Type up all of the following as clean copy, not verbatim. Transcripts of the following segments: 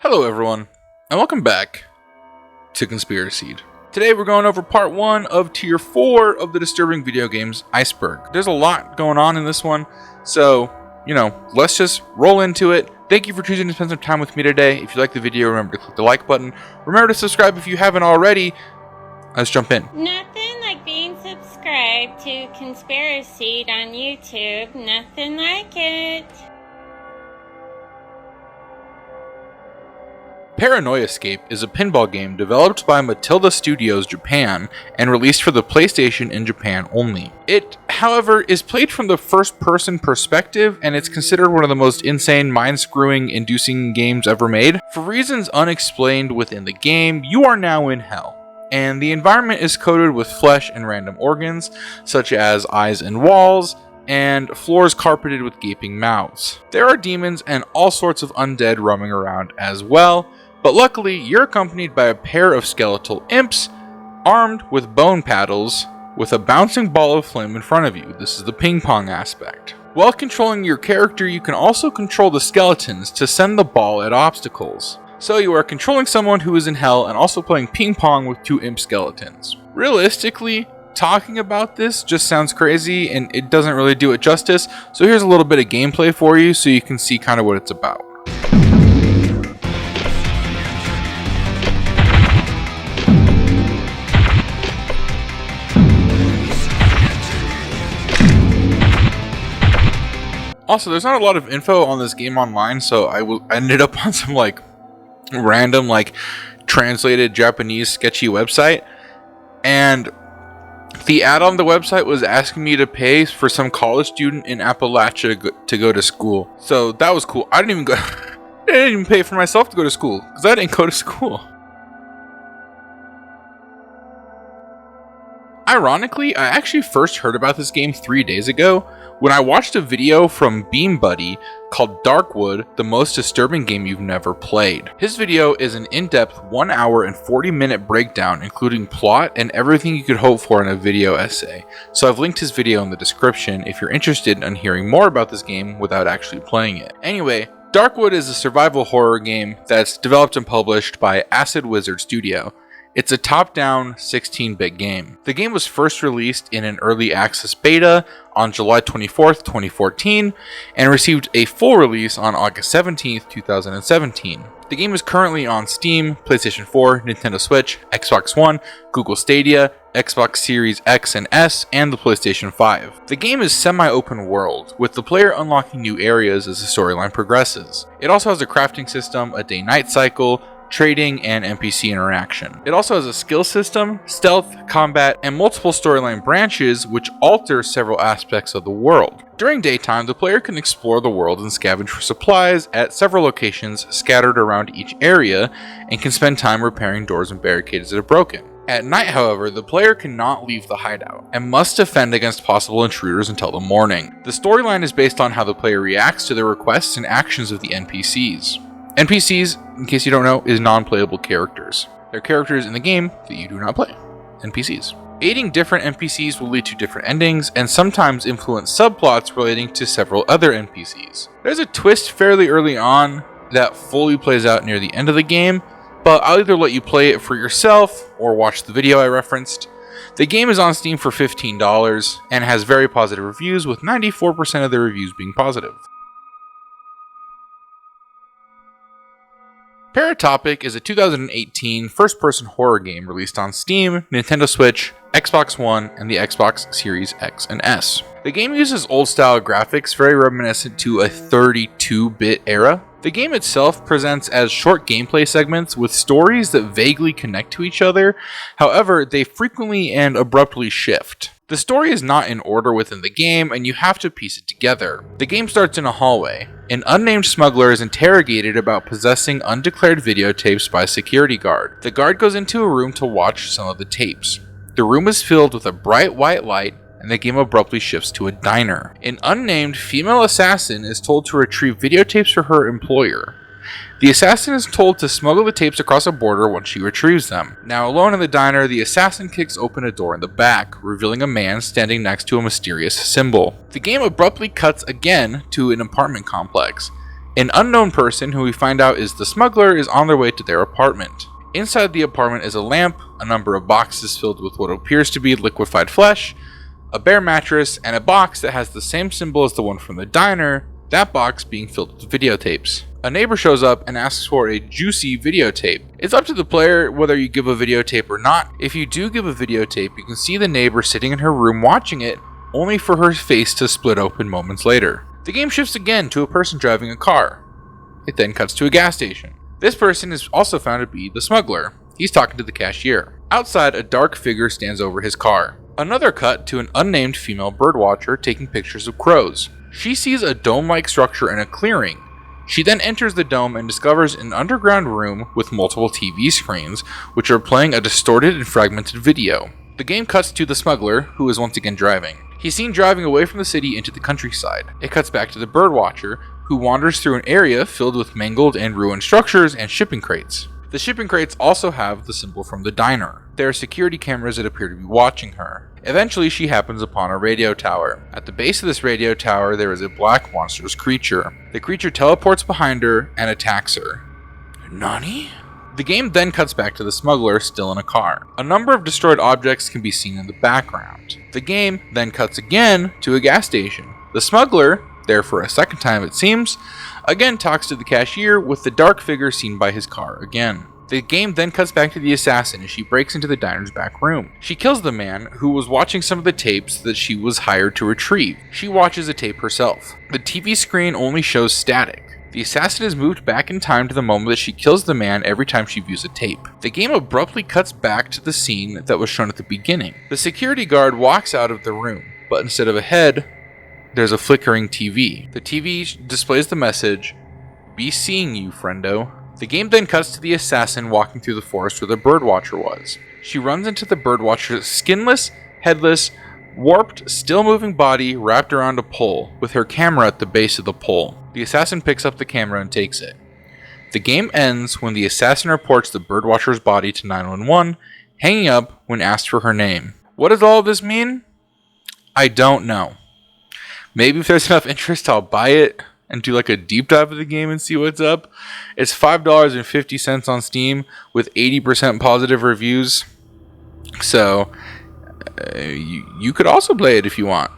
Hello everyone, and welcome back to Conspiraseed. Today we're going over part 1 of tier 4 of the Disturbing Video Games Iceberg. There's a lot going on in this one, so, let's just roll into it. Thank you for choosing to spend some time with me today. If you like the video, remember to click the like button. Remember to subscribe if you haven't already. Let's jump in. Nothing like being subscribed to Conspiraseed on YouTube. Nothing like it. Paranoiascape is a pinball game developed by Matilda Studios Japan and released for the PlayStation in Japan only. It, however, is played from the first-person perspective, and it's considered one of the most insane, mind-screwing, inducing games ever made. For reasons unexplained within the game, you are now in hell, and the environment is coated with flesh and random organs, such as eyes and walls, and floors carpeted with gaping mouths. There are demons and all sorts of undead roaming around as well, but luckily you're accompanied by a pair of skeletal imps armed with bone paddles with a bouncing ball of flame in front of you. This is the ping pong aspect. While controlling your character, you can also control the skeletons to send the ball at obstacles. So you are controlling someone who is in hell and also playing ping pong with two imp skeletons. Realistically, talking about this just sounds crazy and it doesn't really do it justice, so here's a little bit of gameplay for you so you can see kind of what it's about. Also, there's not a lot of info on this game online, so I ended up on some random translated Japanese sketchy website, and the ad on the website was asking me to pay for some college student in Appalachia to go to school. So that was cool. I didn't even pay for myself to go to school because I didn't go to school. Ironically, I actually first heard about this game 3 days ago when I watched a video from BeamBuddy called Darkwood, the most disturbing game you've never played. His video is an in-depth 1 hour and 40-minute breakdown including plot and everything you could hope for in a video essay. So I've linked his video in the description if you're interested in hearing more about this game without actually playing it. Anyway, Darkwood is a survival horror game that's developed and published by Acid Wizard Studio. It's a top-down 16-bit game. The game was first released in an early access beta on July 24th, 2014, and received a full release on August 17th, 2017. The game is currently on Steam, PlayStation 4, Nintendo Switch, Xbox One, Google Stadia, Xbox Series X and S, and the PlayStation 5. The game is semi-open world, with the player unlocking new areas as the storyline progresses. It also has a crafting system, a day-night cycle, trading, and NPC interaction. It also has a skill system, stealth, combat, and multiple storyline branches which alter several aspects of the world. During daytime, the player can explore the world and scavenge for supplies at several locations scattered around each area, and can spend time repairing doors and barricades that are broken. At night, however, the player cannot leave the hideout, and must defend against possible intruders until the morning. The storyline is based on how the player reacts to the requests and actions of the NPCs. NPCs, in case you don't know, is non-playable characters. They're characters in the game that you do not play. NPCs. Aiding different NPCs will lead to different endings, and sometimes influence subplots relating to several other NPCs. There's a twist fairly early on that fully plays out near the end of the game, but I'll either let you play it for yourself or watch the video I referenced. The game is on Steam for $15 and has very positive reviews, with 94% of the reviews being positive. Paratopic is a 2018 first-person horror game released on Steam, Nintendo Switch, Xbox One, and the Xbox Series X and S. The game uses old-style graphics very reminiscent to a 32-bit era. The game itself presents as short gameplay segments with stories that vaguely connect to each other, however, they frequently and abruptly shift. The story is not in order within the game, and you have to piece it together. The game starts in a hallway. An unnamed smuggler is interrogated about possessing undeclared videotapes by a security guard. The guard goes into a room to watch some of the tapes. The room is filled with a bright white light, and the game abruptly shifts to a diner. An unnamed female assassin is told to retrieve videotapes for her employer. The assassin is told to smuggle the tapes across a border once she retrieves them. Now alone in the diner, the assassin kicks open a door in the back, revealing a man standing next to a mysterious symbol. The game abruptly cuts again to an apartment complex. An unknown person, who we find out is the smuggler, is on their way to their apartment. Inside the apartment is a lamp, a number of boxes filled with what appears to be liquefied flesh, a bare mattress, and a box that has the same symbol as the one from the diner, that box being filled with videotapes. A neighbor shows up and asks for a juicy videotape. It's up to the player whether you give a videotape or not. If you do give a videotape, you can see the neighbor sitting in her room watching it, only for her face to split open moments later. The game shifts again to a person driving a car. It then cuts to a gas station. This person is also found to be the smuggler. He's talking to the cashier. Outside, a dark figure stands over his car. Another cut to an unnamed female birdwatcher taking pictures of crows. She sees a dome-like structure in a clearing. She then enters the dome and discovers an underground room with multiple TV screens, which are playing a distorted and fragmented video. The game cuts to the smuggler, who is once again driving. He's seen driving away from the city into the countryside. It cuts back to the birdwatcher, who wanders through an area filled with mangled and ruined structures and shipping crates. The shipping crates also have the symbol from the diner. There are security cameras that appear to be watching her. Eventually, she happens upon a radio tower. At the base of this radio tower, there is a black monstrous creature. The creature teleports behind her and attacks her. Nani? The game then cuts back to the smuggler, still in a car. A number of destroyed objects can be seen in the background. The game then cuts again to a gas station. The smuggler, there for a second time it seems, again talks to the cashier with the dark figure seen by his car again. The game then cuts back to the assassin as she breaks into the diner's back room. She kills the man who was watching some of the tapes that she was hired to retrieve. She watches a tape herself. The TV screen only shows static. The assassin is moved back in time to the moment that she kills the man every time she views a tape. The game abruptly cuts back to the scene that was shown at the beginning. The security guard walks out of the room, but instead of a head, there's a flickering TV. The TV displays the message, "Be seeing you, friendo." The game then cuts to the assassin walking through the forest where the birdwatcher was. She runs into the birdwatcher's skinless, headless, warped, still-moving body wrapped around a pole, with her camera at the base of the pole. The assassin picks up the camera and takes it. The game ends when the assassin reports the birdwatcher's body to 911, hanging up when asked for her name. What does all of this mean? I don't know. Maybe if there's enough interest, I'll buy it and do like a deep dive of the game and see what's up. It's $5.50 on Steam with 80% positive reviews. So you could also play it if you want.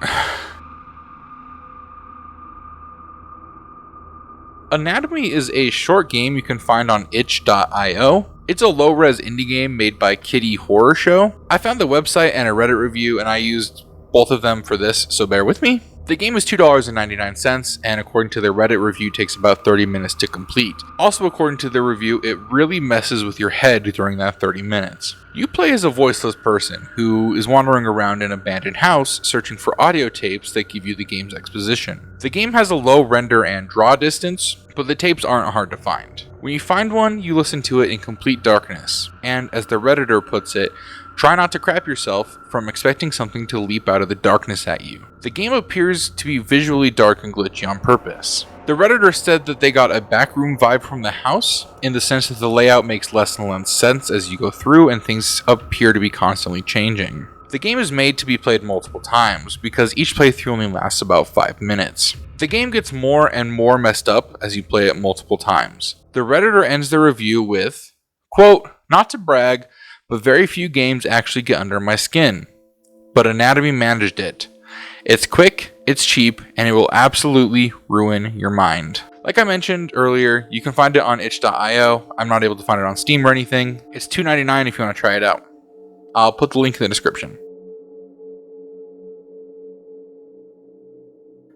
Anatomy is a short game you can find on itch.io. It's a low-res indie game made by Kitty Horror Show. I found the website and a Reddit review, and I used both of them for this, so bear with me. The game is $2.99, and according to their Reddit review, takes about 30 minutes to complete. Also, according to their review, it really messes with your head during that 30 minutes. You play as a voiceless person who is wandering around an abandoned house searching for audio tapes that give you the game's exposition. The game has a low render and draw distance, but the tapes aren't hard to find. When you find one, you listen to it in complete darkness, and as the Redditor puts it, try not to crap yourself from expecting something to leap out of the darkness at you. The game appears to be visually dark and glitchy on purpose. The Redditor said that they got a backroom vibe from the house, in the sense that the layout makes less and less sense as you go through and things appear to be constantly changing. The game is made to be played multiple times, because each playthrough only lasts about 5 minutes. The game gets more and more messed up as you play it multiple times. The Redditor ends the review with, quote, "Not to brag, but very few games actually get under my skin. But Anatomy managed it. It's quick, it's cheap, and it will absolutely ruin your mind." Like I mentioned earlier, you can find it on itch.io. I'm not able to find it on Steam or anything. It's $2.99 if you want to try it out. I'll put the link in the description.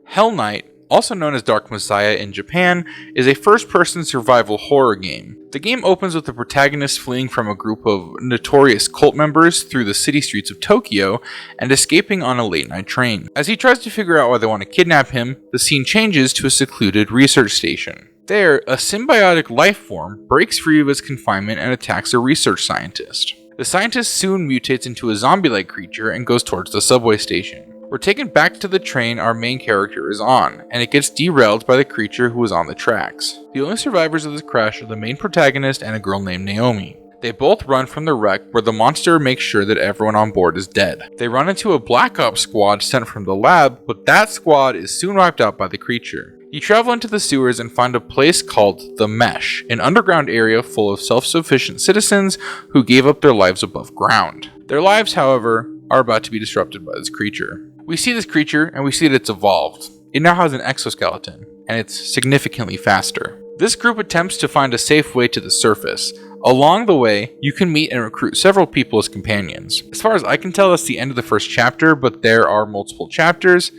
Hell Knight, also known as Dark Messiah in Japan, is a first-person survival horror game. The game opens with the protagonist fleeing from a group of notorious cult members through the city streets of Tokyo and escaping on a late-night train. As he tries to figure out why they want to kidnap him, the scene changes to a secluded research station. There, a symbiotic life form breaks free of its confinement and attacks a research scientist. The scientist soon mutates into a zombie-like creature and goes towards the subway station. We're taken back to the train our main character is on, and it gets derailed by the creature who was on the tracks. The only survivors of this crash are the main protagonist and a girl named Naomi. They both run from the wreck where the monster makes sure that everyone on board is dead. They run into a Black Ops squad sent from the lab, but that squad is soon wiped out by the creature. You travel into the sewers and find a place called The Mesh, an underground area full of self-sufficient citizens who gave up their lives above ground. Their lives, however, are about to be disrupted by this creature. We see this creature and we see that it's evolved. It now has an exoskeleton, and it's significantly faster. This group attempts to find a safe way to the surface. Along the way, you can meet and recruit several people as companions. As far as I can tell, that's the end of the first chapter, but there are multiple chapters,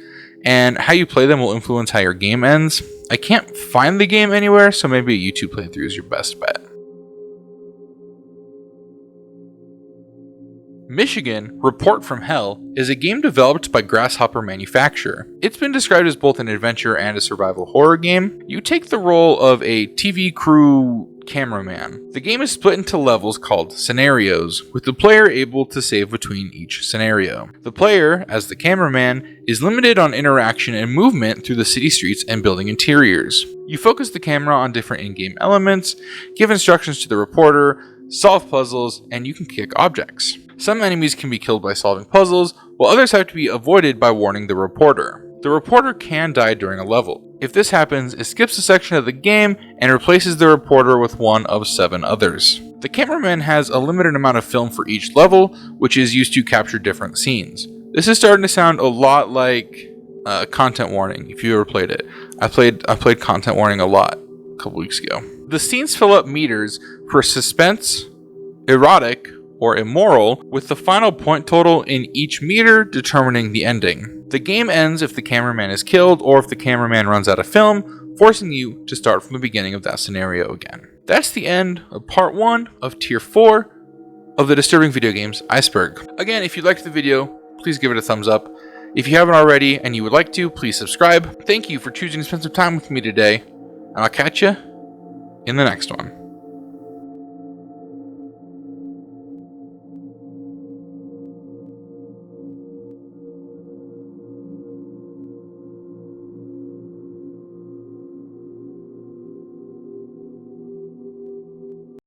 and how you play them will influence how your game ends. I can't find the game anywhere, so maybe a YouTube playthrough is your best bet. Michigan Report from Hell is a game developed by Grasshopper Manufacture. It's been described as both an adventure and a survival horror game. You take the role of a TV crew cameraman. The game is split into levels called scenarios, with the player able to save between each scenario. The player, as the cameraman, is limited on interaction and movement through the city streets and building interiors. You focus the camera on different in-game elements, give instructions to the reporter, solve puzzles, and you can kick objects. Some enemies can be killed by solving puzzles, while others have to be avoided by warning the reporter. The reporter can die during a level. If this happens, it skips a section of the game and replaces the reporter with one of 7 others. The cameraman has a limited amount of film for each level, which is used to capture different scenes. This is starting to sound a lot like Content Warning, if you ever played it. I played Content Warning a lot a couple weeks ago. The scenes fill up meters for suspense, erotic, or immoral, with the final point total in each meter determining the ending. The game ends if the cameraman is killed or if the cameraman runs out of film, forcing you to start from the beginning of that scenario again. That's the end of part 1 of tier 4 of the Disturbing Video Games Iceberg. Again, if you liked the video, please give it a thumbs up. If you haven't already and you would like to, please subscribe. Thank you for choosing to spend some time with me today, and I'll catch you in the next one.